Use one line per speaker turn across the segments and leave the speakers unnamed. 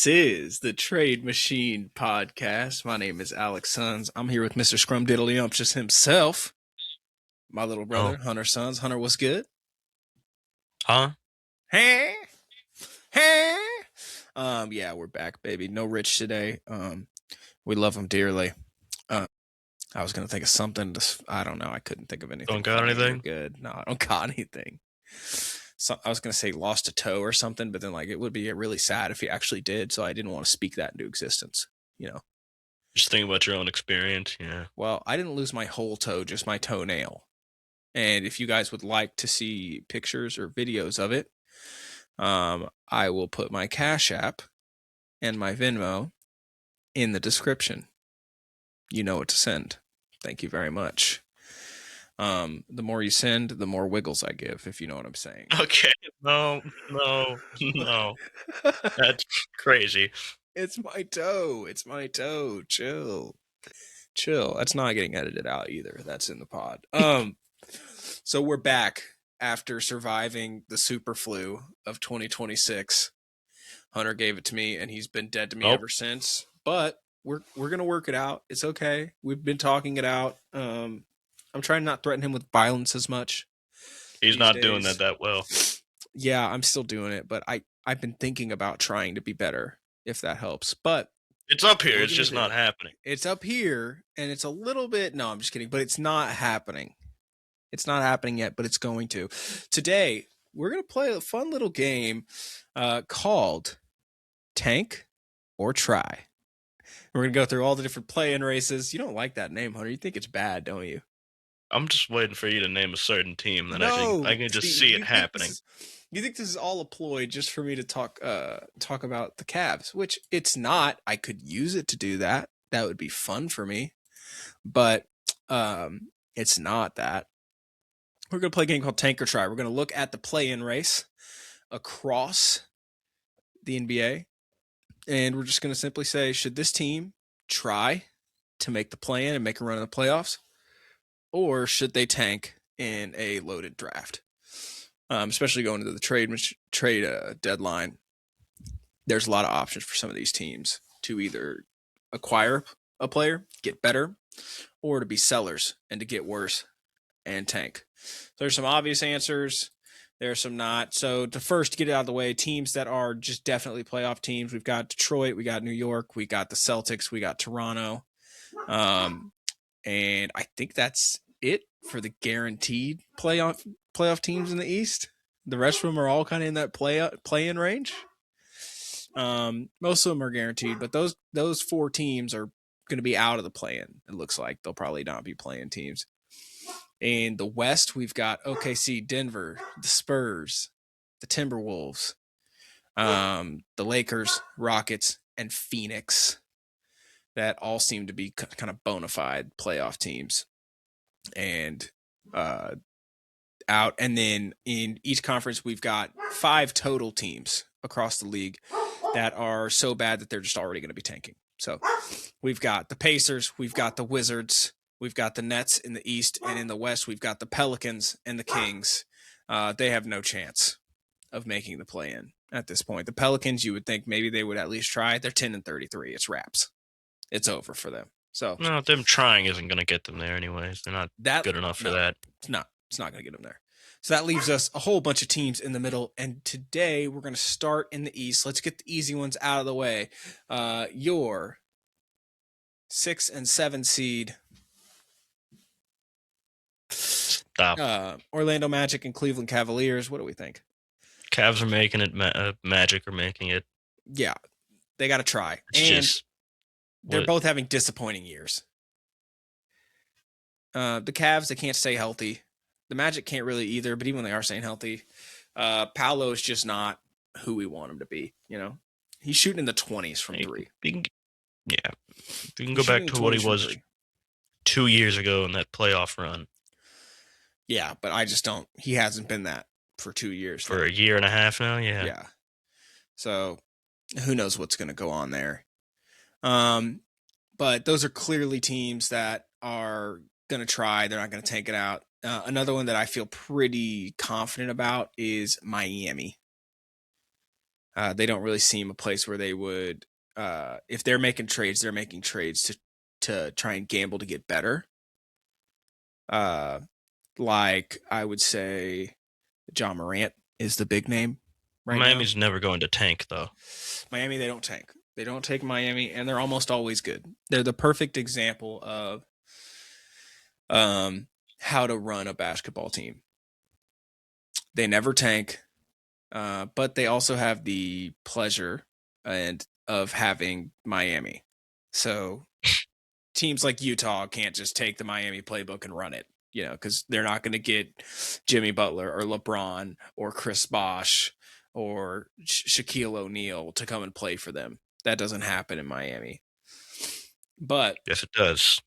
This is the Trade Machine Podcast. My name is Alex Sons. I'm here with Mr. Scrum Diddlyumptious himself, my little
Oh,
brother, Hunter Sons. Hunter, what's good?
huh?
Hey, hey. Yeah, we're back, baby. No Rich today. We love him dearly. Uh, I was gonna think of something. I don't know. I couldn't think of anything
Don't got
funny or
anything?
good. No, I don't got anything. So I was gonna say lost a toe or something, but then like it would be really sad if he actually did. So I didn't want to speak that into existence. You know.
Just think about your own experience. Yeah.
Well, I didn't lose my whole toe, just my toenail. And if you guys would like to see pictures or videos of it, I will put my Cash App and my Venmo in the description. You know what to send. Thank you very much. The more you send, the more wiggles I give, if you know what I'm saying.
Okay. No, no, no. That's crazy.
It's my toe. It's my toe. Chill. Chill. That's not getting edited out either. That's in the pod. So we're back after surviving the super flu of 2026. Hunter gave it to me, and he's been dead to me
Nope.
ever since. But we're gonna work it out. It's okay. We've been talking it out. I'm trying not to threaten him with violence as much
He's
these
not doing
days.
that well.
Yeah, I'm still doing it, but I've been thinking about trying to be better, if that helps. But
It's up here.
we're
It's
gonna
just
do
not
it.
happening.
It's up here, and it's a little bit. No, I'm just kidding. But it's not happening. It's not happening yet, but it's going to. Today, we're going to play a fun little game called Tank or Try. We're going to go through all the different play-in races. You don't like that name, Hunter. You think it's bad, don't you?
I'm just waiting for you to name a certain team that
No.
I can just see it happening.
You think this is all a ploy just for me to talk about the Cavs, which it's not. I could use it to do that. That would be fun for me. But it's not that. We're going to play a game called Tank or Try. We're going to look at the play-in race across the NBA, and we're just going to simply say, should this team try to make the play-in and make a run in the playoffs, or should they tank in a loaded draft? Especially going into the trade deadline, there's a lot of options for some of these teams to either acquire a player, get better, or to be sellers and to get worse and tank. So there's some obvious answers. There's some not. So to first get it out of the way, teams that are just definitely playoff teams. We've got Detroit, we got New York, we got the Celtics, we got Toronto. And I think that's it for the guaranteed playoff teams in the East. The rest of them are all kind of in that play-in range. Most of them are guaranteed, but those four teams are going to be out of the play-in. It looks like they'll probably not be playing teams. In the West, we've got OKC, Denver, the Spurs, the Timberwolves, the Lakers, Rockets, and Phoenix. That all seem to be kind of bona fide playoff teams. And out. And then in each conference, we've got 5 total teams across the league that are so bad that they're just already going to be tanking. So we've got the Pacers, we've got the Wizards, we've got the Nets in the East, and in the West, we've got the Pelicans and the Kings. They have no chance of making the play-in at this point. The Pelicans, you would think maybe they would at least try. They're 10-33. It's wraps. It's over for them. So
No, them trying isn't going to get them there anyways. They're not good enough for that.
It's not going to get them there. So that leaves us a whole bunch of teams in the middle. And today we're going to start in the East. Let's get the easy ones out of the way. Your 6 and 7 seed.
Stop.
Orlando Magic and Cleveland Cavaliers. What do we think?
Cavs are making it. Magic are making it.
Yeah, they got to try.
It's
and
just
they're both having disappointing years. The Cavs, they can't stay healthy. The Magic can't really either, but even when they are staying healthy, Paolo is just not who we want him to be. You know, he's shooting in the 20s from three.
You can go back to what he was 2 years ago in that playoff run.
Yeah, but I just don't. He hasn't been that for 2 years.
For a year and a half now, yeah.
Yeah. So who knows what's going to go on there. But those are clearly teams that are going to try. They're not going to tank it out. Another one that I feel pretty confident about is Miami. They don't really seem a place where they would, if they're making trades, they're making trades to try and gamble to get better. Like I would say, John Morant is the big name right now.
Miami's never going to tank, though.
Miami, they don't tank. They don't take Miami, and they're almost always good. They're the perfect example of how to run a basketball team. They never tank, but they also have the pleasure and of having Miami. So teams like Utah can't just take the Miami playbook and run it, because they're not going to get Jimmy Butler or LeBron or Chris Bosh or Shaquille O'Neal to come and play for them. That doesn't happen in Miami. But
yes, it does.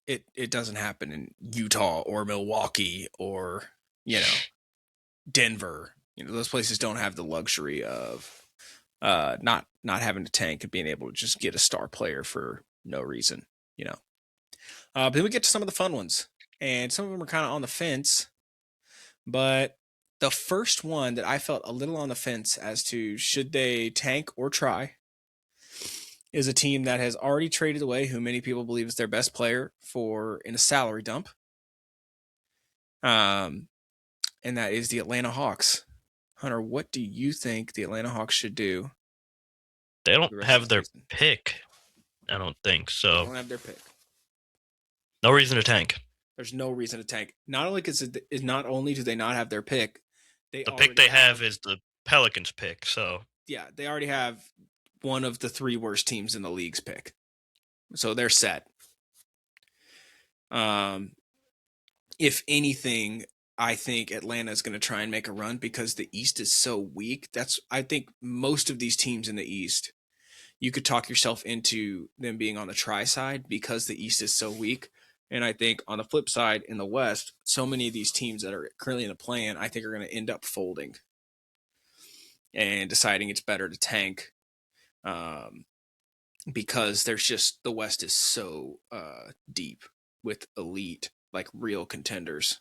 It doesn't happen in Utah or Milwaukee or Denver. Those places don't have the luxury of not having to tank and being able to just get a star player for no reason. But then we get to some of the fun ones, and some of them are kind of on the fence. But the first one that I felt a little on the fence as to should they tank or try is a team that has already traded away who many people believe is their best player in a salary dump. And that is the Atlanta Hawks. Hunter, what do you think the Atlanta Hawks should do?
They don't have their pick. I don't think so.
They don't have their pick.
No reason to tank.
There's no reason to tank. Not only do they not have their pick,
the pick they have is the Pelicans pick. So
yeah, they already have one of the 3 worst teams in the league's pick, so they're set. If anything, I think Atlanta is going to try and make a run because the East is so weak. I think most of these teams in the East, you could talk yourself into them being on the try side because the East is so weak. And I think on the flip side, in the West, so many of these teams that are currently in the play-in, I think are going to end up folding and deciding it's better to tank, because there's just the West is so deep with elite, like real contenders,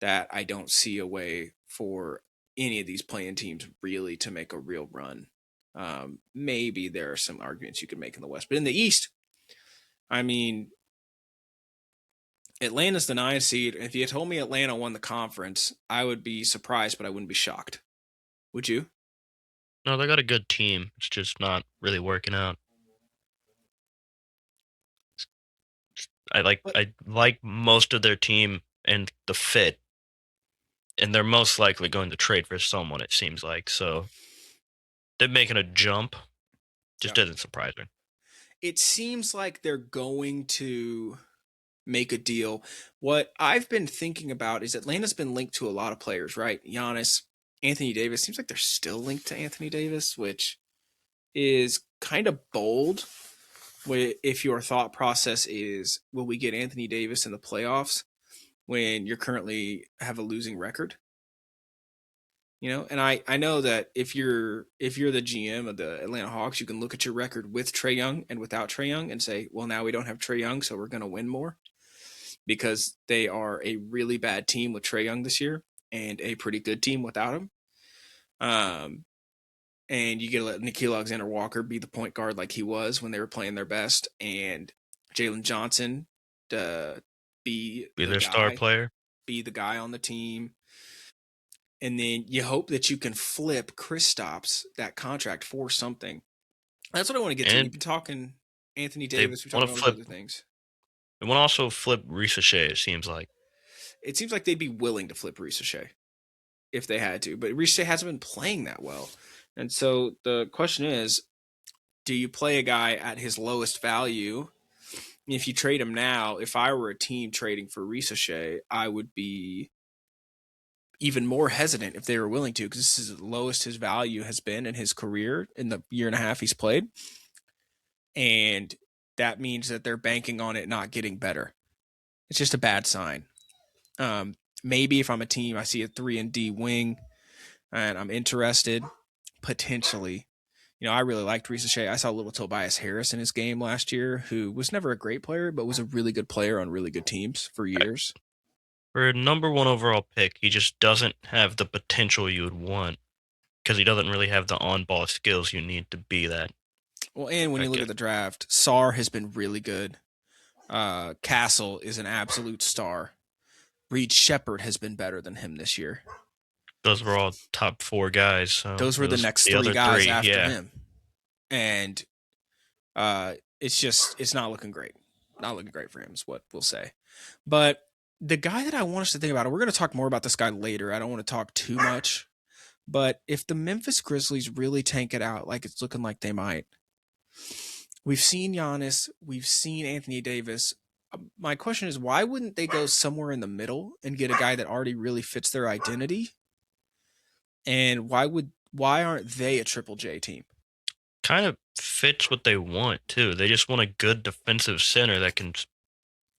that I don't see a way for any of these play-in teams really to make a real run. Maybe there are some arguments you could make in the West, but in the East, I mean, Atlanta's the 9th seed. If you had told me Atlanta won the conference, I would be surprised, but I wouldn't be shocked. Would you?
No, they got a good team. It's just not really working out. I like most of their team and the fit, and they're most likely going to trade for someone, it seems like. So they're making a jump. Just doesn't surprise me.
It seems like they're going to make a deal. What I've been thinking about is Atlanta's been linked to a lot of players, right? Giannis, Anthony Davis. Seems like they're still linked to Anthony Davis, which is kind of bold. If your thought process is, will we get Anthony Davis in the playoffs when you're currently have a losing record? And I know that if you're the GM of the Atlanta Hawks, you can look at your record with Trae Young and without Trae Young and say, well, now we don't have Trae Young, so we're going to win more, because they are a really bad team with Trae Young this year and a pretty good team without him. And you get to let Nickeil Alexander-Walker be the point guard like he was when they were playing their best, and Jalen Johnson be
their star player,
be the guy on the team. And then you hope that you can flip Kristaps that contract for something. That's what I want to get to. We've been talking Anthony Davis. We're talking about other things.
They want to also flip Ricochet, it seems like.
It seems like they'd be willing to flip Ricochet if they had to. But Ricochet hasn't been playing that well. And so the question is, do you play a guy at his lowest value? If you trade him now, if I were a team trading for Ricochet, I would be even more hesitant if they were willing to, because this is the lowest his value has been in his career in the year and a half he's played. And that means that they're banking on it not getting better. It's just a bad sign. Maybe if I'm a team, I see a 3-and-D wing and I'm interested, potentially. I really liked Ricochet. I saw little Tobias Harris in his game last year, who was never a great player, but was a really good player on really good teams for years.
For a number 1 overall pick, he just doesn't have the potential you would want. because he doesn't really have the on-ball skills you need to be that.
Well, and when
I
you look at
guess
the draft, Sarr has been really good. Castle is an absolute star. Reed Shepard has been better than him this year.
those were all top 4 guys. So
Those
it
were the
was
next
the
three
other
guys
three.
after
Yeah,
him. And it's not looking great. Not looking great for him is what we'll say. But the guy that I want us to think about, and we're going to talk more about this guy later. I don't want to talk too much. But if the Memphis Grizzlies really tank it out like it's looking like they might, we've seen Giannis, we've seen Anthony Davis. My question is, why wouldn't they go somewhere in the middle and get a guy that already really fits their identity? And why aren't they a Triple J team?
kind of fits what they want too. They just want a good defensive center that can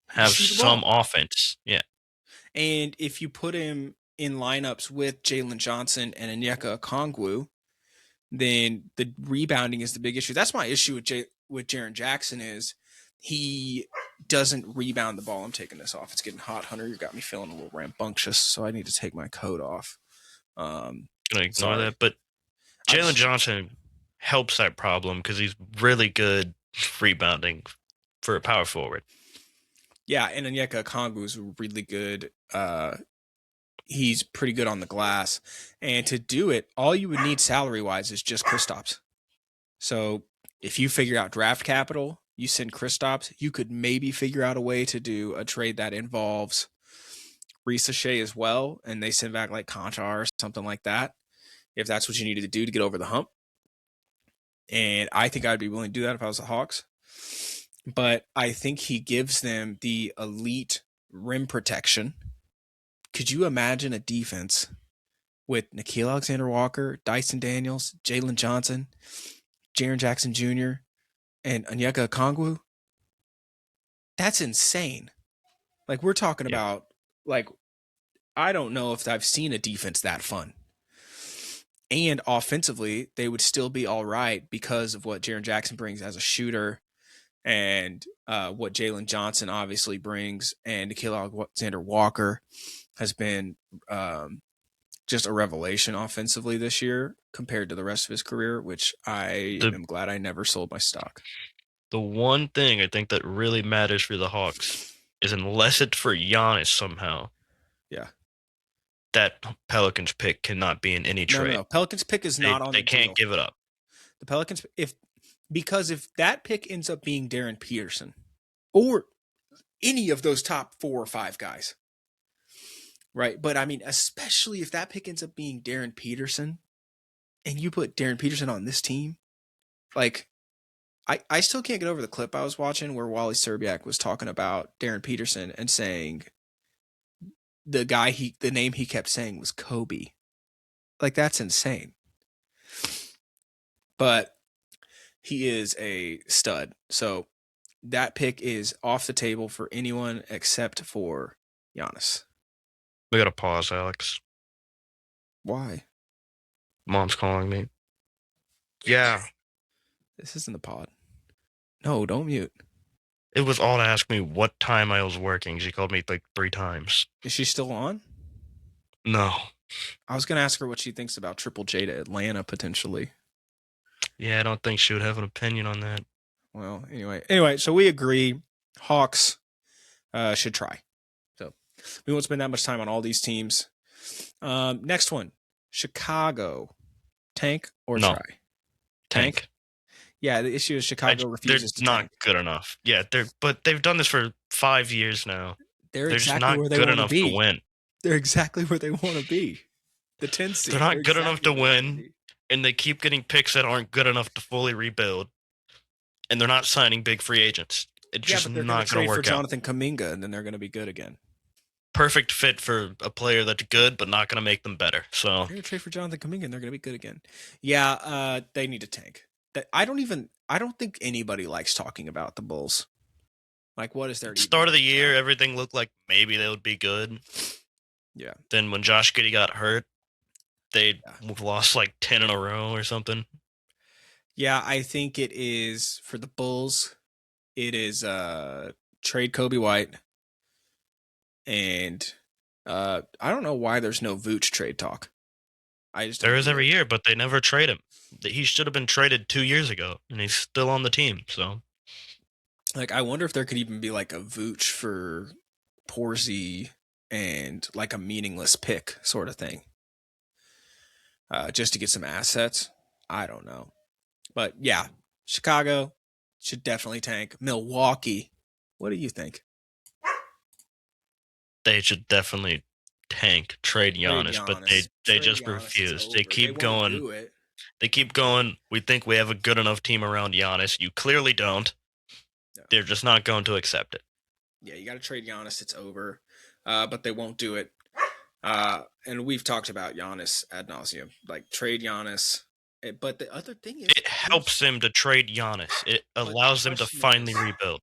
have
Shoot the
some
ball.
offense. Yeah,
And if you put him in lineups with Jalen Johnson and Onyeka Okongwu, then the rebounding is the big issue. That's my issue with Jaren Jackson is he doesn't rebound the ball. I'm taking this off. It's getting hot, Hunter. You got me feeling a little rambunctious, so I need to take my coat off.
gonna ignore
Sorry.
that. But Jalen
Just,
Johnson helps that problem because he's really good rebounding for a power forward.
yeah, and Onyeka Okongwu is really good. He's pretty good on the glass. And to do it, all you would need salary-wise is just Kristaps. So if you figure out draft capital, you send Kristaps, you could maybe figure out a way to do a trade that involves Risa Shea as well, and they send back like Conchar or something like that, if that's what you needed to do to get over the hump. And I think I'd be willing to do that if I was the Hawks. But I think he gives them the elite rim protection. Could you imagine a defense with Nickeil Alexander-Walker, Dyson Daniels, Jalen Johnson, Jaren Jackson Jr., and Onyeka Okongwu? That's insane. Like, we're talking
Yeah,
about, like, I don't know if I've seen a defense that fun. And offensively, they would still be all right because of what Jaren Jackson brings as a shooter and what Jalen Johnson obviously brings. And Nickeil Alexander-Walker has been just a revelation offensively this year compared to the rest of his career, which I
the
am glad I never sold my stock.
the one thing I think that really matters for the Hawks is unless it's for Giannis somehow,
Yeah.
that Pelicans pick cannot be in any
No.
trade.
Pelicans pick is
They
not on
they
the
can't
deal.
give it up.
The Pelicans, because if that pick ends up being Darren Peterson or any of those top 4 or 5 guys, right? But I mean, especially if that pick ends up being Darren Peterson and you put Darren Peterson on this team, like I still can't get over the clip I was watching where Wally Serbiak was talking about Darren Peterson and saying the name he kept saying was Kobe. Like, that's insane. But he is a stud. So that pick is off the table for anyone except for Giannis.
We gotta pause, Alex.
Why?
Mom's calling me. Yeah,
This isn't the pod. No, don't mute.
it was all to ask me what time I was working. She called me like 3 times.
Is she still on?
No.
I was going to ask her what she thinks about Triple J to Atlanta potentially.
Yeah, I don't think she would have an opinion on that.
Well, anyway, so we agree Hawks should try. So we won't spend that much time on all these teams. Next one, Chicago. Tank or
No.
try?
Tank.
Yeah, the issue is Chicago refuses to
They're not
tank.
good enough. Yeah, but they've done this for 5 years now.
They're
They're just
exactly
not
where they
good
want to
enough to
be.
win.
They're exactly where they want to be. The 10 seed.
They're not good
exactly
enough to
where they wanna
win,
be.
and they keep getting picks that aren't good enough to fully rebuild, and they're not signing big free agents. It's
Yeah,
just
but they're going to
not going
trade
to
for
work out.
Jonathan Kuminga, and then they're going to be good again.
Perfect fit for a player that's good, but not going to make them better. So
They're going to trade for Jonathan Kuminga, and they're going to be good again. Yeah, they need to tank. I don't think anybody likes talking about the Bulls. Like, what is there?
start of the year, everything looked like maybe they would be good.
Yeah.
Then when Josh Giddey got hurt, they lost like 10 in a row or something.
Yeah, I think it is for the Bulls. It is trade Kobe White, and I don't know why there's no Vooch trade talk. I just
There
don't
is
do
every
it.
year, but they never trade him. He should have been traded 2 years ago, and he's still on the team. So
Like, I wonder if there could even be like a Vooch for Porzy and like a meaningless pick sort of thing, just to get some assets. I don't know, but yeah, Chicago should definitely tank. Milwaukee, what do you think?
they should definitely tank, trade
Trade
Giannis, but
Giannis.
they
Trade
just
Giannis. It's
refuse. They
over. They
keep
won't
going.
do it.
They keep going. We think we have a good enough team around Giannis. You clearly don't.
No.
They're just not going to accept it.
Yeah, you got to trade Giannis. It's over. But they won't do it. And we've talked about Giannis ad nauseum. Like, trade Giannis. But the other thing is,
It helps them to trade Giannis. It
but the
allows them to
question
finally
is,
rebuild.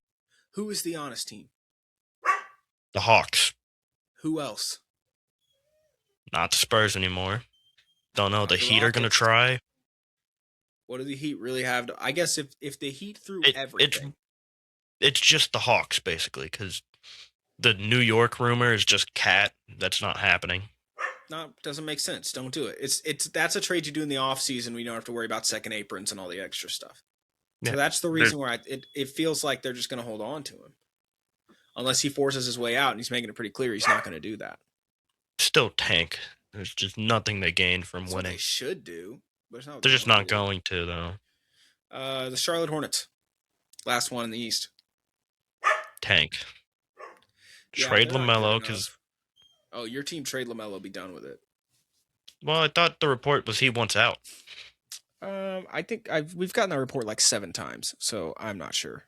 who is the Giannis team?
The Hawks,
Who else?
not the Spurs anymore. Don't know.
Not
The
the
Heat are going to
Rockets.
try.
What do the Heat really have to? I guess if the Heat threw
It it's
everything,
it's just the Hawks basically because the New York rumor is just Cat. That's not happening.
no, doesn't make sense. Don't do it. It's that's a trade you do in the off season when you don't have to worry about second aprons and all the extra stuff.
Yeah,
So that's the
they're
reason why it feels like they're just going to hold on to him, unless he forces his way out, and he's making it pretty clear he's not going to do that.
still tank. There's just nothing they gain from
That's what they
winning.
should do, but it's not what
They're
they're
just
going to
not
do.
going to though.
The Charlotte Hornets, last one in the East.
Tank.
Yeah,
Trade
they're not good
LaMelo because
enough. Oh, your team trade LaMelo, be done with it.
well, I thought the report was he wants out.
I think we've gotten that report like 7 times, so I'm not sure.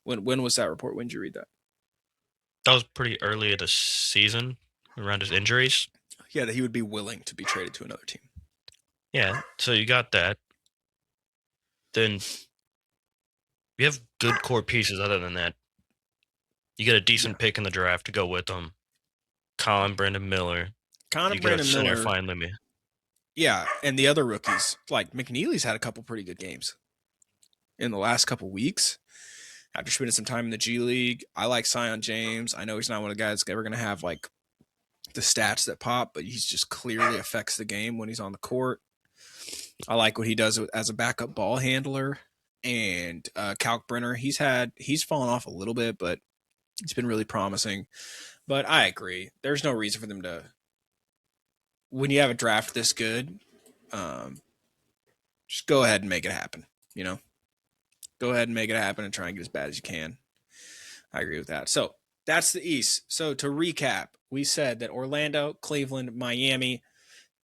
When was that report? When did you read that?
That was pretty early in the season around his injuries.
Yeah, that he would be willing to be traded to another team.
Yeah, so you got that. Then you have good core pieces. Other than that, you get a decent pick in the draft to go with them. Colin Brandon Miller.
Connor
You get a
Brandon
center
Miller.
finally.
Yeah, and the other rookies, like McNeely's had a couple pretty good games in the last couple weeks. After spending some time in the G League, I like Sion James. I know he's not one of the guys that's ever going to have like the stats that pop, but he's just clearly affects the game when he's on the court. I like what he does as a backup ball handler. And Kalkbrenner, he's fallen off a little bit, but it's been really promising. But I agree. There's no reason for them to, when you have a draft this good, just go ahead and make it happen. You know, go ahead and make it happen and try and get as bad as you can. I agree with that. So that's the East. So to recap, we said that Orlando, Cleveland, Miami,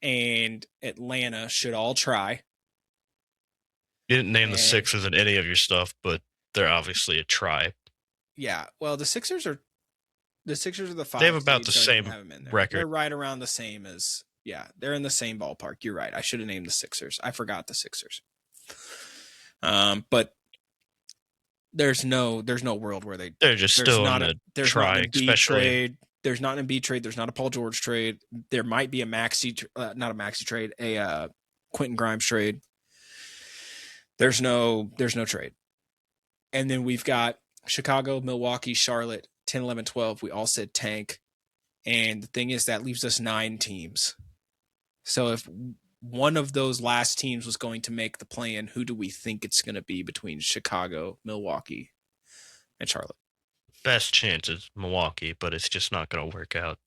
and Atlanta should all try.
You didn't name the
And
Sixers in any of your stuff, but they're obviously a try.
yeah, well, the Sixers are the 5.
They have about
seed,
the
so I didn't
same
have them in there.
record.
They're right around the same as they're in the same ballpark. You're right. I should have named the Sixers. I forgot the Sixers. But there's no world where
They're just still in the
there's not
try,
an Embiid
especially.
trade. There's not an Embiid trade. There's not a Paul George trade. There might be a not a Maxi trade, a Quentin Grimes trade. There's no trade. And then we've got Chicago, Milwaukee, Charlotte, 10, 11, 12. We all said tank. And the thing is, that leaves us 9 teams. So if one of those last teams was going to make the play-in, who do we think it's going to be between Chicago, Milwaukee, and Charlotte?
Best chance is Milwaukee, but it's just not going to work out.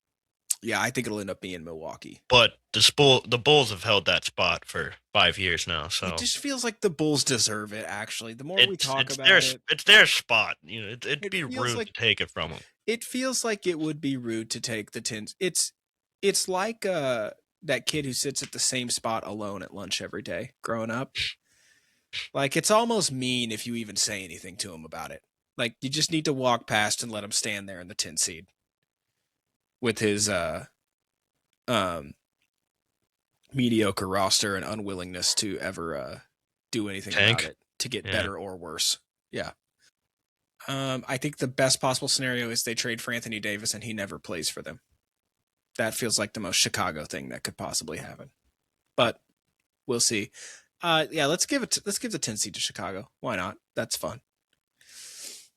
Yeah, I think it'll end up being Milwaukee.
But the Bulls have held that spot for 5 years now, so
it just feels like the Bulls deserve it. Actually, the more we talk about
it's their spot. You know, it'd be rude
like,
to take it from them.
It feels like it would be rude to take the 10s. It's like that kid who sits at the same spot alone at lunch every day growing up. Like, it's almost mean if you even say anything to him about it. Like, you just need to walk past and let him stand there in the 10 seed with his mediocre roster and unwillingness to ever do anything about it to get better or worse. Yeah. I think the best possible scenario is they trade for Anthony Davis and he never plays for them. That feels like the most Chicago thing that could possibly happen. But we'll see. Let's give the 10 seed to Chicago. Why not? That's fun.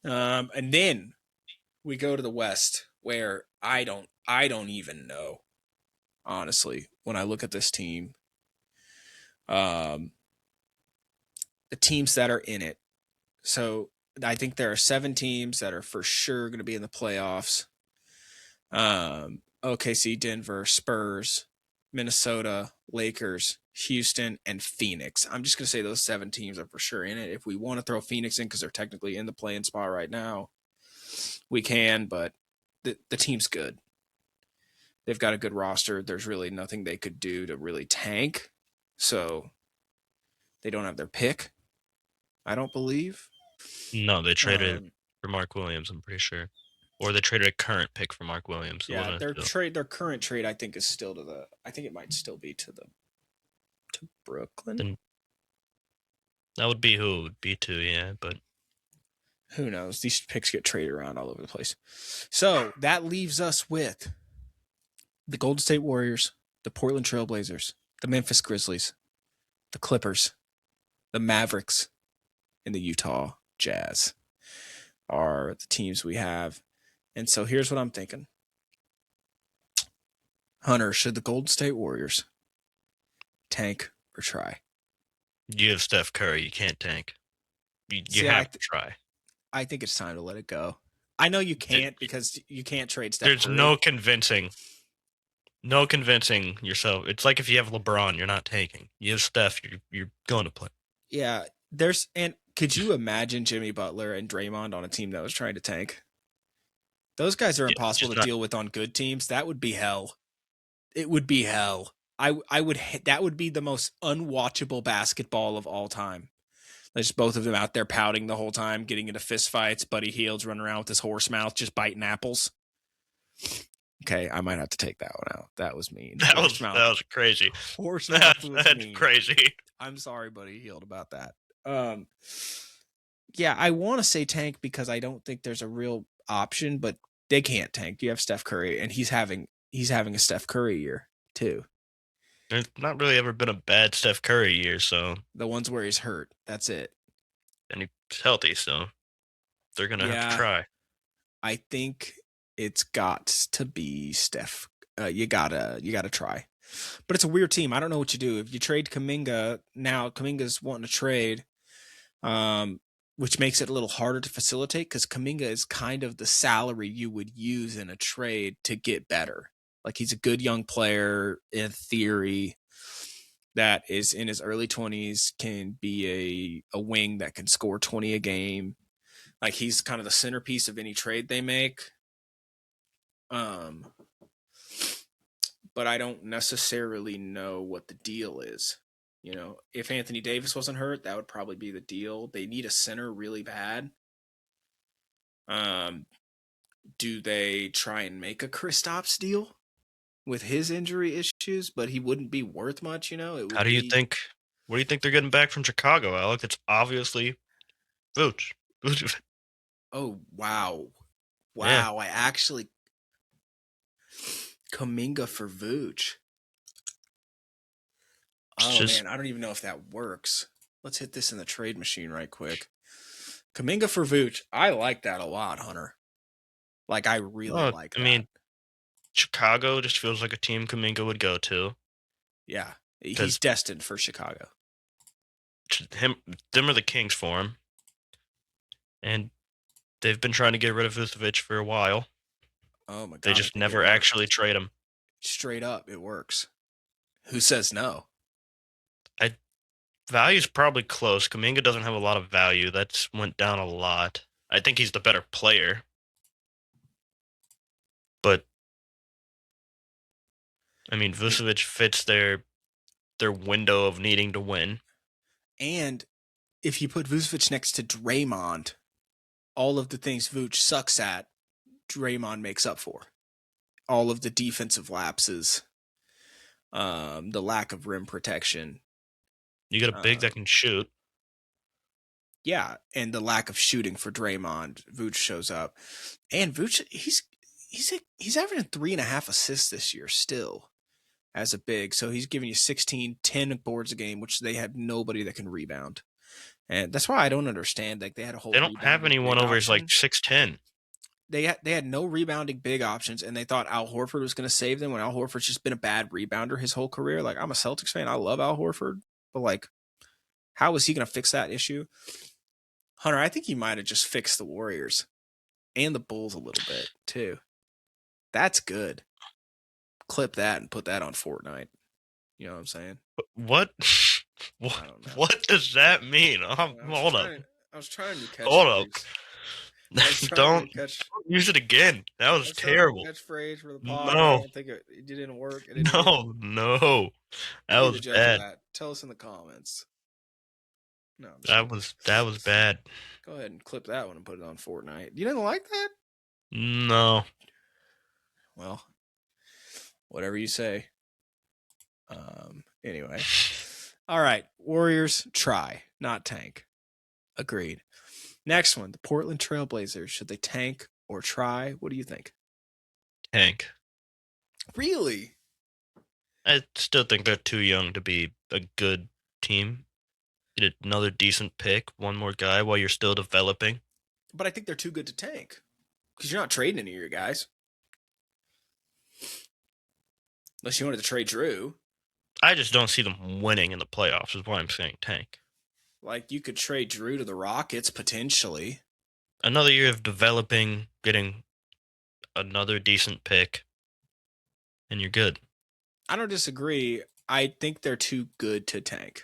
And then we go to the West, where I don't even know. Honestly, when I look at this team, Um, the teams that are in it. So I think there are 7 teams that are for sure going to be in the playoffs. OKC, Denver, Spurs, Minnesota, Lakers, Houston, and Phoenix. I'm just going to say those 7 teams are for sure in it. If we want to throw Phoenix in because they're technically in the play-in spot right now, we can, but the team's good. They've got a good roster. There's really nothing they could do to really tank. So they don't have their pick, I don't believe.
No, they traded
Um,
for Mark Williams, I'm pretty sure. Or they traded a current pick for Mark Williams.
yeah, their current trade, I think, is still to the. I think it might still be to Brooklyn.
Then that would be who it would be to, yeah. But
Who knows? These picks get traded around all over the place. So that leaves us with the Golden State Warriors, the Portland Trailblazers, the Memphis Grizzlies, the Clippers, the Mavericks, and the Utah Jazz are the teams we have. And so here's what I'm thinking. Hunter, should the Golden State Warriors tank or try?
you have Steph Curry, you can't tank. You have to try.
I think it's time to let it go. I know you can't because you can't trade Steph
There's
Curry.
no convincing yourself. It's like if you have LeBron, you're not tanking. You have Steph, you're going to play.
Yeah, could you imagine Jimmy Butler and Draymond on a team that was trying to tank? Those guys are impossible to deal with on good teams. That would be hell. It would be hell. That would be the most unwatchable basketball of all time. There's both of them out there pouting the whole time, getting into fist fights. Buddy Hield's running around with his horse mouth, just biting apples. Okay, I might have to take that one out. That was mean.
That was crazy.
Horse mouth was
that's
mean.
crazy.
I'm sorry, Buddy Hield, about that. Yeah, I want to say tank because I don't think there's a real option, but they can't tank. You have Steph Curry, and he's having a Steph Curry year too.
There's not really ever been a bad Steph Curry year, so
the ones where he's hurt, that's it.
And he's healthy, so they're gonna have to try.
I think it's got to be Steph. You gotta try, but it's a weird team. I don't know what you do if you trade Kuminga now. Kuminga's wanting to trade, which makes it a little harder to facilitate because Kuminga is kind of the salary you would use in a trade to get better. Like he's a good young player in theory that is in his early 20s, can be a wing that can score 20 a game. Like he's kind of the centerpiece of any trade they make. But I don't necessarily know what the deal is. You know, if Anthony Davis wasn't hurt, that would probably be the deal. They need a center really bad. Do they try and make a Kristaps deal with his injury issues? But he wouldn't be worth much, you know.
What do you think they're getting back from Chicago, Alec? It's obviously Vooch.
Oh wow,
Yeah.
I actually Kuminga for Vooch. Oh man, I don't even know if that works. Let's hit this in the trade machine right quick. Kuminga for Vooch. I like that a lot, Hunter. Like I really like that.
I mean, Chicago just feels like a team Kuminga would go to.
Yeah, he's destined for Chicago.
Them are the Kings for him, and they've been trying to get rid of Vucevic for a while.
Oh my god!
They just never actually trade him.
Straight up, it works. Who says no?
Value's probably close. Kuminga doesn't have a lot of value. That's went down a lot. I think he's the better player. But I mean, Vucevic fits their window of needing to win.
And if you put Vucevic next to Draymond, all of the things Vooch sucks at, Draymond makes up for. All of the defensive lapses, the lack of rim protection.
You got a big that can shoot.
Yeah, and the lack of shooting for Draymond, Vooch shows up. And Vooch, he's averaging 3.5 assists this year still as a big. So he's giving you 16, 10 boards a game, which they have nobody that can rebound. And that's why I don't understand. Like they had a whole.
They don't have anyone over like 6'10".
They had no rebounding big options, and they thought Al Horford was going to save them when Al Horford's just been a bad rebounder his whole career. Like I'm a Celtics fan, I love Al Horford, but like, how is he going to fix that issue? Hunter, I think he might have just fixed the Warriors and the Bulls a little bit too. That's good. Clip that and put that on Fortnite. You know what I'm saying?
What?
I don't know.
What does that mean?
I was
Hold up.
trying. I was trying to
Hold up.
catchphrase. I was trying to
Don't
catch.
use it again. That
I
was
was trying to
terrible.
catchphrase for the pod, and I
No,
don't think it didn't work. It didn't hit.
no.
You
That
be the
was
judge of
bad.
that. Tell us in the comments. No, I'm just
That
kidding.
was bad.
Go ahead and clip that one and put it on Fortnite. You didn't like that?
No.
Well, whatever you say. Anyway. All right. Warriors, try, not tank. Agreed. Next one, the Portland Trailblazers. Should they tank or try? What do you think?
Tank.
Really?
I still think they're too young to be a good team. Get another decent pick, one more guy while you're still developing.
But I think they're too good to tank. Because you're not trading any of your guys. Unless you wanted to trade Drew.
I just don't see them winning in the playoffs, is why I'm saying tank.
Like, you could trade Drew to the Rockets, potentially.
Another year of developing, getting another decent pick, and you're good.
I don't disagree. I think they're too good to tank.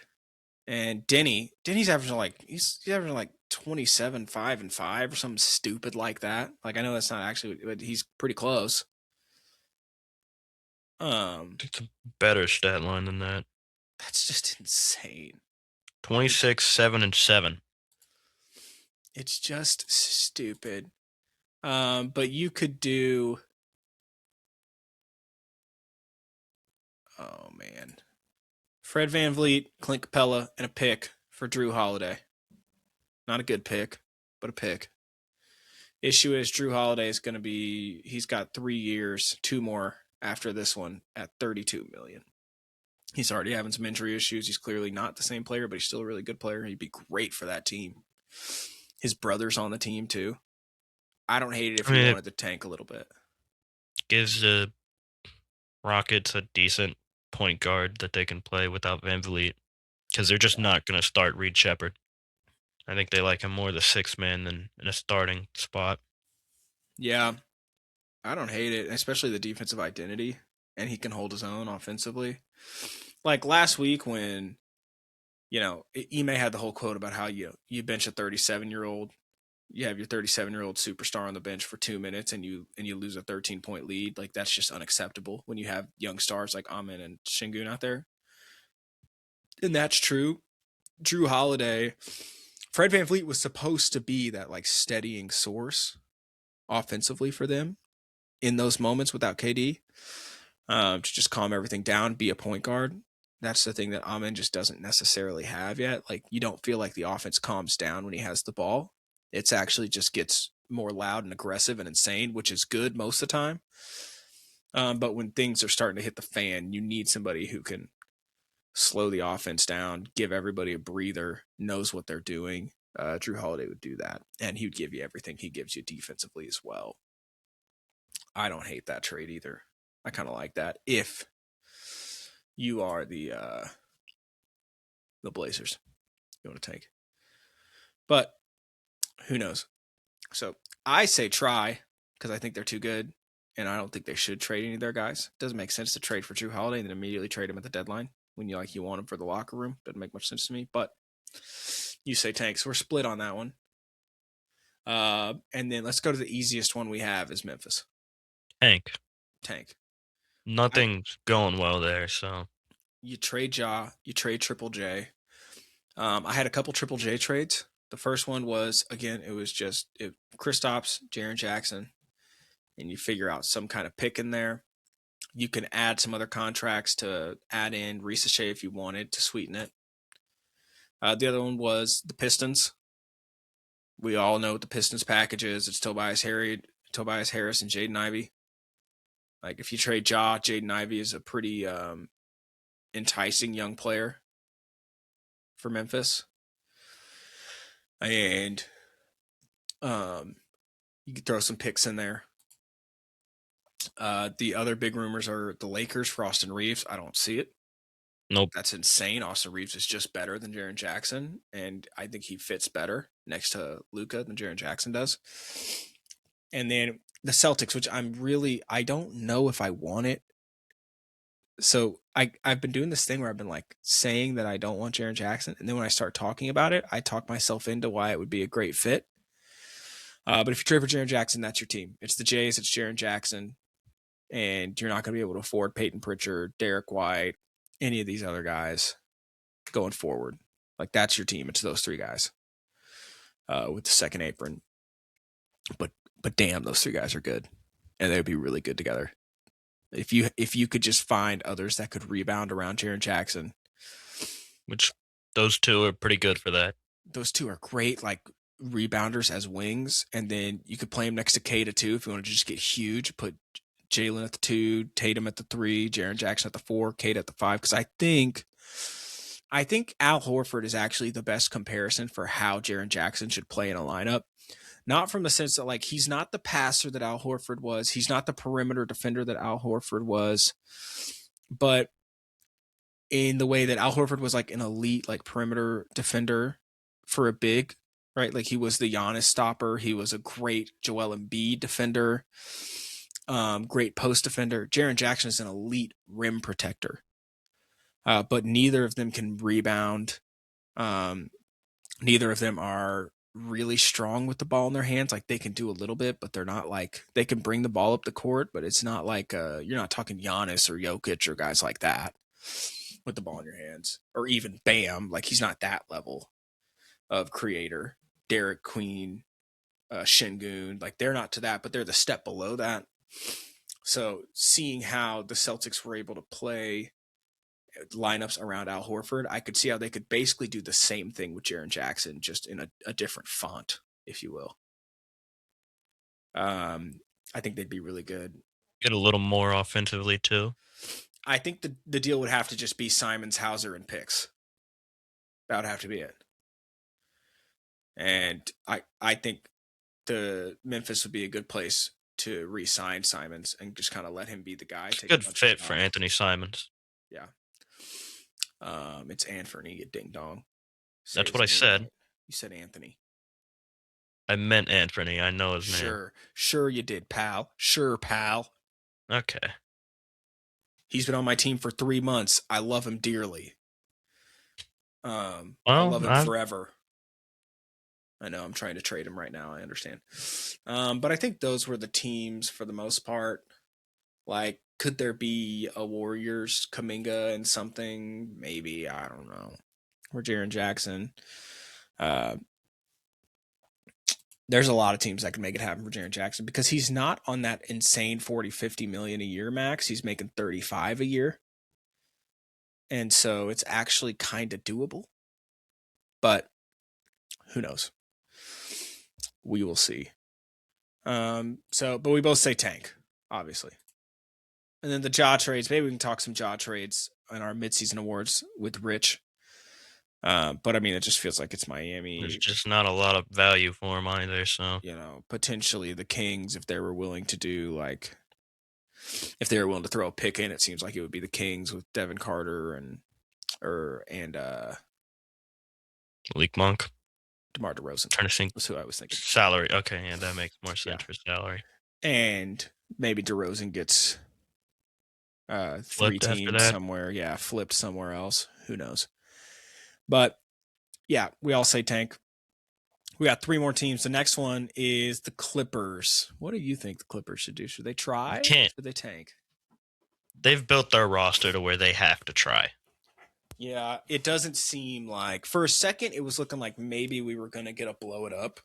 And Denny's averaging he's averaging like 27, 5 and 5 or something stupid like that. Like, I know that's not actually, but he's pretty close.
It's a better stat line than that.
That's just insane.
26, 7, and 7.
It's just stupid. But you could do. Oh man, Fred VanVleet, Clint Capella, and a pick for Drew Holiday. Not a good pick, but a pick. Issue is Drew Holiday is going to be. He's got 3 years, 2 more after this one at $32 million. He's already having some injury issues. He's clearly not the same player, but he's still a really good player. He'd be great for that team. His brother's on the team too. I don't hate it if he wanted to tank a little bit.
Gives the Rockets a decent point guard that they can play without VanVleet, because they're just not going to start Reed Shepard. I think they like him more the 6th man than in a starting spot.
Yeah, I don't hate it, especially the defensive identity, and he can hold his own offensively. Like last week when, Ime had the whole quote about how you bench a 37-year-old, you have your 37-year-old superstar on the bench for 2 minutes and you lose a 13-point lead. Like, that's just unacceptable when you have young stars like Amin and Şengün out there. And that's true. Drew Holiday, Fred VanVleet was supposed to be that like steadying source offensively for them in those moments without KD, to just calm everything down, be a point guard. That's the thing that Amin just doesn't necessarily have yet. Like, you don't feel like the offense calms down when he has the ball. It's actually just gets more loud and aggressive and insane, which is good most of the time. But when things are starting to hit the fan, you need somebody who can slow the offense down, give everybody a breather, knows what they're doing. Drew Holiday would do that, and he would give you everything he gives you defensively as well. I don't hate that trade either. I kind of like that if you are the Blazers you want to take. But who knows? So I say try because I think they're too good, and I don't think they should trade any of their guys. It doesn't make sense to trade for Drew Holiday and then immediately trade him at the deadline when you want him for the locker room. Doesn't make much sense to me. But you say tank, so we're split on that one. And then let's go to the easiest one we have is Memphis. Tank.
Nothing's going well there, so
you trade Ja, you trade Triple J. I had a couple Triple J trades. The first one was, again, it was just Kristaps, Jaren Jackson, and you figure out some kind of pick in there. You can add some other contracts to add in Risa if you wanted to sweeten it. The other one was the Pistons. We all know what the Pistons package is. It's Tobias Harris, and Jaden Ivey. Like, if you trade Ja, Jaden Ivey is a pretty enticing young player for Memphis. And you could throw some picks in there. The other big rumors are the Lakers for Austin Reeves. I don't see it.
Nope.
That's insane. Austin Reeves is just better than Jaren Jackson, and I think he fits better next to Luka than Jaren Jackson does. And then the Celtics, which I don't know if I want it. So I've been doing this thing where I've been like saying that I don't want Jaren Jackson, and then when I start talking about it, I talk myself into why it would be a great fit. But if you trade for Jaren Jackson, that's your team. It's the Jays, it's Jaren Jackson, and you're not going to be able to afford Peyton Pritchard, Derek White, any of these other guys going forward. Like that's your team. It's those three guys with the second apron. But damn, those three guys are good, and they would be really good together. If you could just find others that could rebound around Jaren Jackson,
Which those two are pretty good for that.
those two are great, like rebounders as wings, and then you could play them next to Kata too if you want to just get huge. Put Jalen at the 2, Tatum at the 3, Jaren Jackson at the 4, Kata at the 5. Because I think Al Horford is actually the best comparison for how Jaren Jackson should play in a lineup. Not from the sense that like he's not the passer that Al Horford was, he's not the perimeter defender that Al Horford was, but in the way that Al Horford was like an elite like perimeter defender for a big, right? Like he was the Giannis stopper. He was a great Joel Embiid defender, great post defender. Jaren Jackson is an elite rim protector, but neither of them can rebound. Neither of them are really strong with the ball in their hands. Like they can do a little bit, but they're not like they can bring the ball up the court, but it's not like you're not talking Giannis or Jokic or guys like that with the ball in your hands, or even Bam. Like he's not that level of creator. Derek Queen, Şengün, like they're not to that, but they're the step below that. So seeing how the Celtics were able to play lineups around Al Horford, I could see how they could basically do the same thing with Jaren Jackson, just in a different font, if you will. I think they'd be really good.
Get a little more offensively too.
I think the deal would have to just be Simons, Hauser, and picks. That would have to be it. And I think the Memphis would be a good place to re-sign Simons and just kind of let him be the guy.
It's a good fit for Anthony Simons.
Yeah. It's Anthony Ding Dong.
That's what I said.
Right. You said Anthony.
I meant Anthony. I know his name.
Sure you did, pal. Sure, pal.
Okay.
He's been on my team for 3 months. I love him dearly. I love him forever. I know I'm trying to trade him right now. I understand. But I think those were the teams for the most part. Like, could there be a Warriors, Kuminga, and something? Maybe. I don't know. Or Jaren Jackson. There's a lot of teams that can make it happen for Jaren Jackson because he's not on that insane 40-50 million a year max. He's making 35 a year. And so it's actually kind of doable. But who knows? We will see. But we both say tank, obviously. And then the jaw trades. Maybe we can talk some jaw trades in our midseason awards with Rich. But I mean, it just feels like it's Miami.
There's just not a lot of value for him either. So
potentially the Kings, if they were willing to do if they were willing to throw a pick in, it seems like it would be the Kings with Devin Carter and
Malik Monk,
DeMar DeRozan.
Trying to think.
That's who I was thinking.
Salary. Okay, yeah, that makes more sense for salary.
And maybe DeRozan gets 3 teams somewhere. Yeah, flipped somewhere else. Who knows? But yeah, we all say tank. We got 3 more teams. The next one is the Clippers. What do you think the Clippers should do? Should they try? Or should they tank?
They've built their roster to where they have to try.
Yeah, it doesn't seem like for a second it was looking like maybe we were going to get a blow it up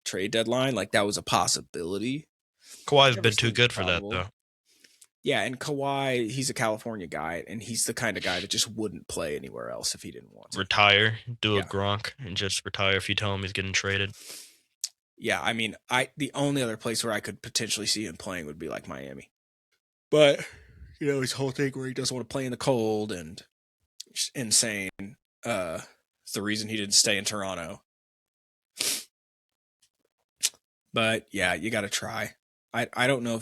trade deadline. Like that was a possibility.
Kawhi's been too good for that though.
Yeah, and Kawhi, he's a California guy, and he's the kind of guy that just wouldn't play anywhere else if he didn't want to.
Retire, do a Gronk, and just retire if you tell him he's getting traded.
Yeah, I mean, the only other place where I could potentially see him playing would be like Miami. But, his whole thing where he doesn't want to play in the cold and just insane. It's the reason he didn't stay in Toronto. But, yeah, you got to try. I don't know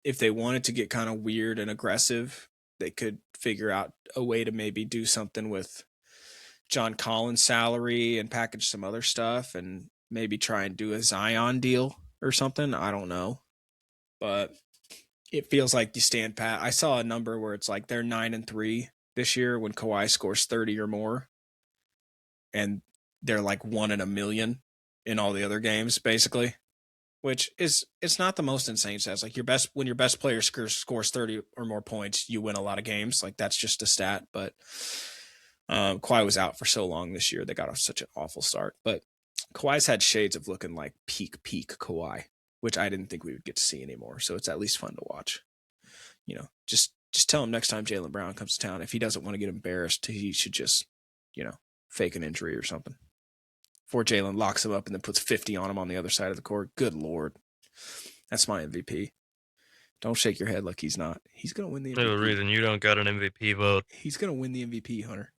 if they wanted to get kind of weird and aggressive they could figure out a way to maybe do something with John Collins' salary and package some other stuff and maybe try and do a Zion deal or something. I don't know. But it feels like you stand pat. I saw a number where it's like they're 9-3 this year when Kawhi scores 30 or more. And they're like 1 in a million in all the other games, basically. Which is it's not the most insane stats. Like when your best player scores 30 or more points, you win a lot of games. Like that's just a stat. But Kawhi was out for so long this year. They got off such an awful start. But Kawhi's had shades of looking like peak Kawhi, which I didn't think we would get to see anymore. So it's at least fun to watch. Just tell him next time Jaylen Brown comes to town, if he doesn't want to get embarrassed, he should just, fake an injury or something. Before Jaylen locks him up and then puts 50 on him on the other side of the court. Good Lord. That's my MVP. Don't shake your head like he's not. He's going to win the MVP.
There's a reason you don't got an MVP vote.
He's going to win the MVP, Hunter.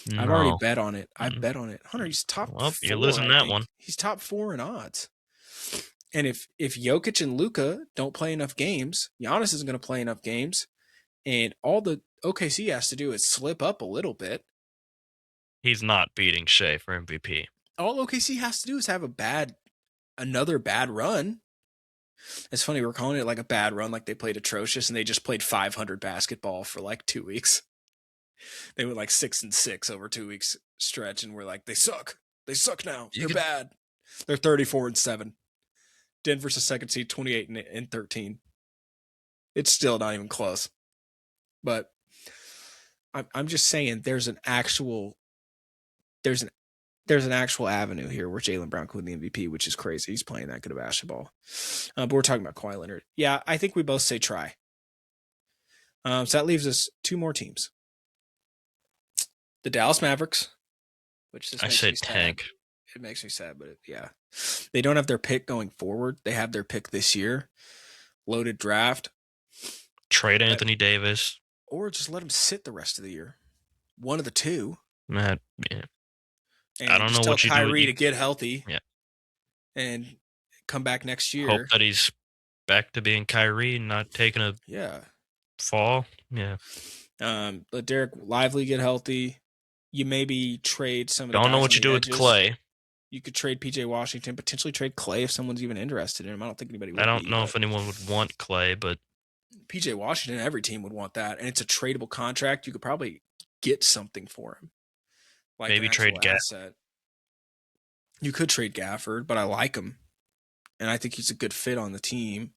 No.
I've already bet on it. I've bet on it. Hunter, he's top 4.
You're losing that one.
He's top 4 in odds. And if Jokic and Luka don't play enough games, Giannis isn't going to play enough games. And all the OKC has to do is slip up a little bit.
He's not beating Shea for MVP.
All OKC has to do is have another bad run. It's funny, we're calling it like a bad run, like they played atrocious, and they just played 500 basketball for like 2 weeks. They went like 6-6 over 2 weeks stretch, and we're like, they suck. They suck now. They're bad. They're 34-7. Denver's the second seed, 28-13. It's still not even close. But I'm just saying there's an actual avenue here where Jaylen Brown could win the MVP, which is crazy. He's playing that good of basketball. But we're talking about Kawhi Leonard. Yeah, I think we both say try. So that leaves us 2 more teams. The Dallas Mavericks, which this
I say tank.
It makes me sad, but yeah. They don't have their pick going forward. They have their pick this year. Loaded draft.
Trade Anthony Davis.
Or just let him sit the rest of the year. One of the two.
Yeah.
And
I don't know what you
tell
do.
Kyrie to get healthy.
Yeah.
And come back next year.
Hope that he's back to being Kyrie, not taking a fall. Yeah.
Let Derek Lively get healthy. You maybe trade some of the
Don't
guys
know what you do
edges.
with Clay.
You could trade PJ Washington, potentially trade Clay if someone's even interested in him. I don't think anybody would.
I don't know if anyone would want Clay, but
PJ Washington, every team would want that. And it's a tradable contract. You could probably get something for him. Like
maybe trade
Gafford. You could trade Gafford, but I like him. And I think he's a good fit on the team.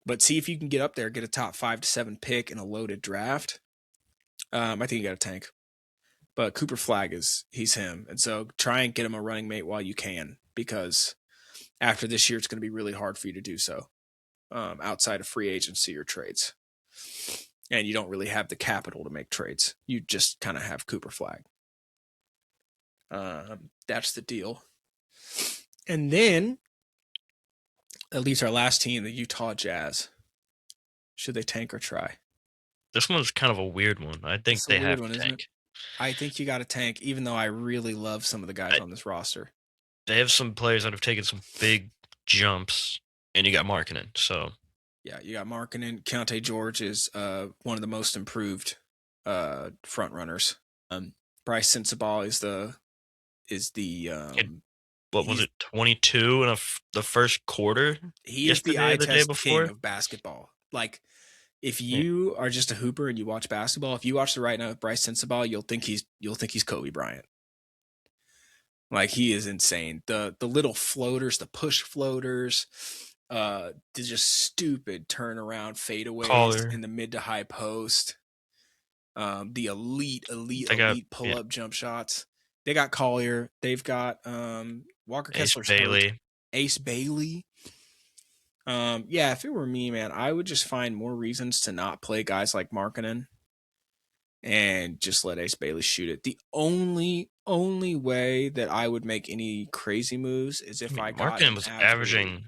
But see if you can get up there, get a top 5 to 7 pick in a loaded draft. I think you got to tank. But Cooper Flagg he's him. And so try and get him a running mate while you can, because after this year, it's going to be really hard for you to do so outside of free agency or trades. And you don't really have the capital to make trades. You just kind of have Cooper Flagg. That's the deal. And then that leaves our last team, the Utah Jazz. Should they tank or try?
This one's kind of a weird one. I think they have to tank.
I think you got to tank, even though I really love some of the guys on this roster.
They have some players that have taken some big jumps, and you got Markkanen. So
yeah, you got Markkanen. Keontae George is one of the most improved front runners. Bryce Sensabaugh is the
what was it, 22 in the first quarter?
He is the eye test king of basketball. Like, if you are just a hooper and you watch basketball, if you watch the right now with Bryce Sensabaugh, you'll think he's Kobe Bryant. Like, he is insane. The little floaters, the push floaters, the just stupid turnaround fadeaways in the mid to high post. The elite pull-up jump shots. They got Collier. They've got Walker Kessler, Ace Bailey. Yeah, if it were me, man, I would just find more reasons to not play guys like Markkanen and just let Ace Bailey shoot it. The only way that I would make any crazy moves is if
Markkanen was averaging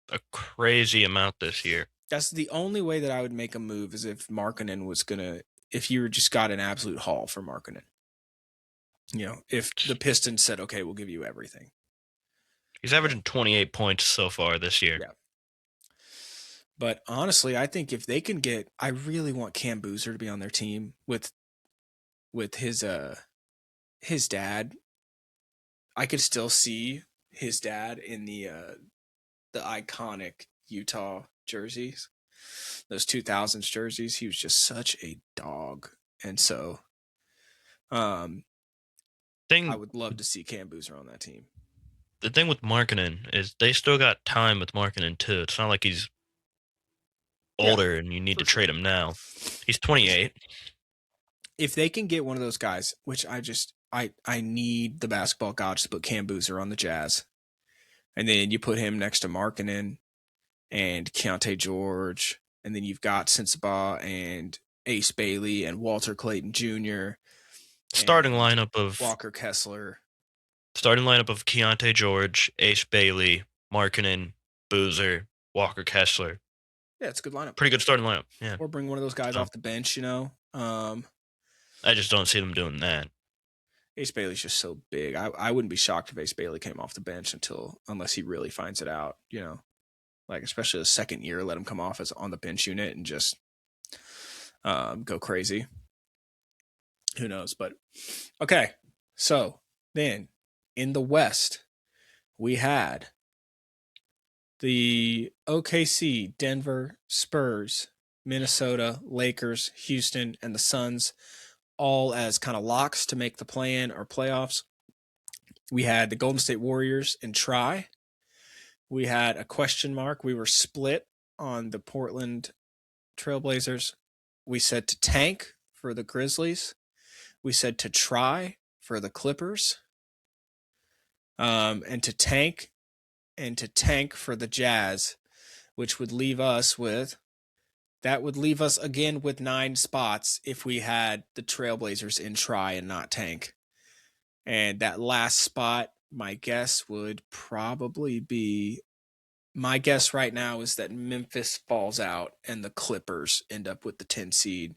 a crazy amount this year.
That's the only way that I would make a move, is if Markkanen was if you just got an absolute haul for Markkanen. If the Pistons said, okay, we'll give you everything.
He's averaging 28 points so far this year.
Yeah. But honestly, I think if they can get, I really want Cam Boozer to be on their team with his dad. I could still see his dad in the iconic Utah jerseys, those 2000s jerseys. He was just such a dog, and so um, I
Thing
would love to see Cam Boozer on that team.
the thing with Markkinen is they still got time with Markkinen too. It's not like he's
Yeah,
older and you need
for
to
sure,
trade him now. He's
for sure.
28.
If they can get one of those guys, which I need the basketball gods to put Cam Boozer on the Jazz, and then you put him next to Markkinen and Keontae George, and then you've got Sensabaugh and Ace Bailey and Walter Clayton Jr.
Starting
and
lineup of
Walker Kessler.
starting lineup of Keontae George, Ace Bailey, Markkinen, Boozer, Walker Kessler.
Yeah, it's a good lineup.
Pretty good starting lineup. Yeah.
Or bring one of those guys
So
off the bench,
I just don't see them doing that.
Ace Bailey's just so big. I wouldn't be shocked if Ace Bailey came off the bench unless he really finds it out, like especially the second year, let him come off as on the bench unit and just go crazy. Who knows? But okay. So then in the West, we had the OKC, Denver, Spurs, Minnesota, Lakers, Houston, and the Suns all as kind of locks to make the play-in or playoffs. We had the Golden State Warriors and try. We had a question mark. We were split on the Portland Trailblazers. We said to tank for the Grizzlies. We said to try for the Clippers. And to tank for the Jazz, which would leave us with again with 9 spots if we had the Trailblazers in try and not tank. And that last spot, my guess right now is that Memphis falls out and the Clippers end up with the 10 seed.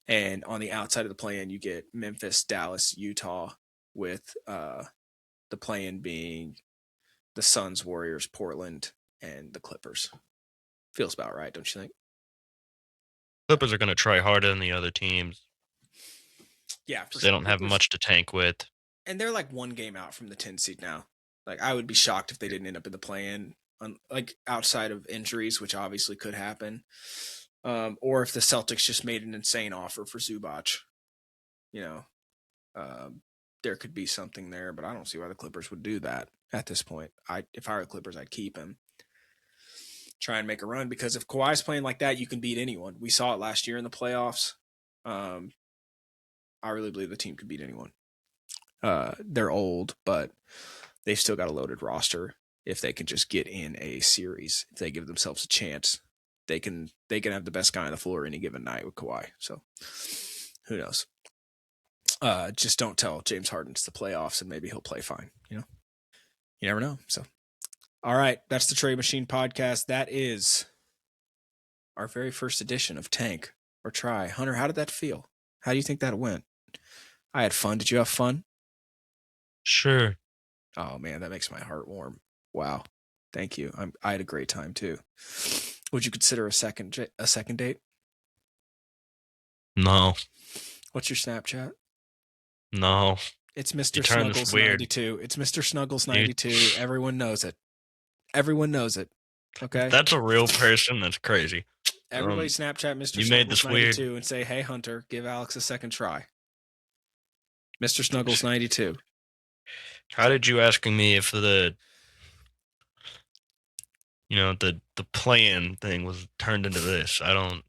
And on the outside of the play-in, you get Memphis, Dallas, Utah, with the play-in being the Suns, Warriors, Portland, and the Clippers. Feels about right, don't you think?
Clippers are going to try harder than the other teams.
Yeah, for
They
sure.
don't have much to tank with.
And they're like 1 game out from the 10 seed now. Like, I would be shocked if they didn't end up in the play-in, like outside of injuries, which obviously could happen. Or if the Celtics just made an insane offer for Zubac, there could be something there, but I don't see why the Clippers would do that at this point. If I were the Clippers, I'd keep him. Try and make a run, because if Kawhi's playing like that, you can beat anyone. We saw it last year in the playoffs. I really believe the team could beat anyone. They're old, but they've still got a loaded roster. If they can just get in a series, if they give themselves a chance, they can have the best guy on the floor any given night with Kawhi. So who knows? Just don't tell James Harden it's the playoffs and maybe he'll play fine. You never know. So, all right, that's the Trade Machine podcast. That is our very first edition of Tank or Try. Hunter, how did that feel? How do you think that went? I had fun. Did you have fun?
Sure.
Oh man, that makes my heart warm. Wow. Thank you. I had a great time too. Would you consider a second date?
No.
What's your Snapchat?
No.
It's Mr.
You turn this
Snuggles
weird.
92. It's Mr. Snuggles 92. Everyone knows it. Everyone knows it. Okay?
If that's a real person, that's crazy.
Everybody Snapchat Mr.
You made
Snuggles
this weird.
92 and say, "Hey Hunter, give Alex a second try." Mr. Snuggles 92.
How did you asking me if the play-in thing was turned into this? I don't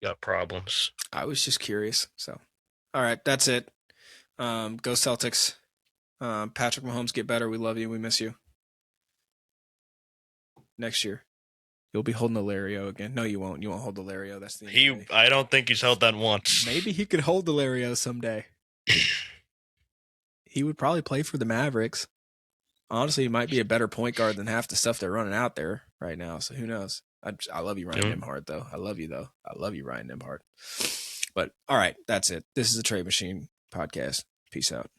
got problems.
I was just curious. So, all right, that's it. Go Celtics. Patrick Mahomes, get better. We love you. We miss you. Next year, you'll be holding the Lario again. No, you won't. You won't hold the Lario. That's the NBA.
I don't think he's held that once.
Maybe he could hold the Lario someday. He would probably play for the Mavericks. Honestly, he might be a better point guard than half the stuff they're running out there right now. So who knows? I love you, Ryan Nembhard, though. I love you, though. I love you, Ryan Nembhard. But all right, that's it. This is the Trade Machine podcast. Peace out.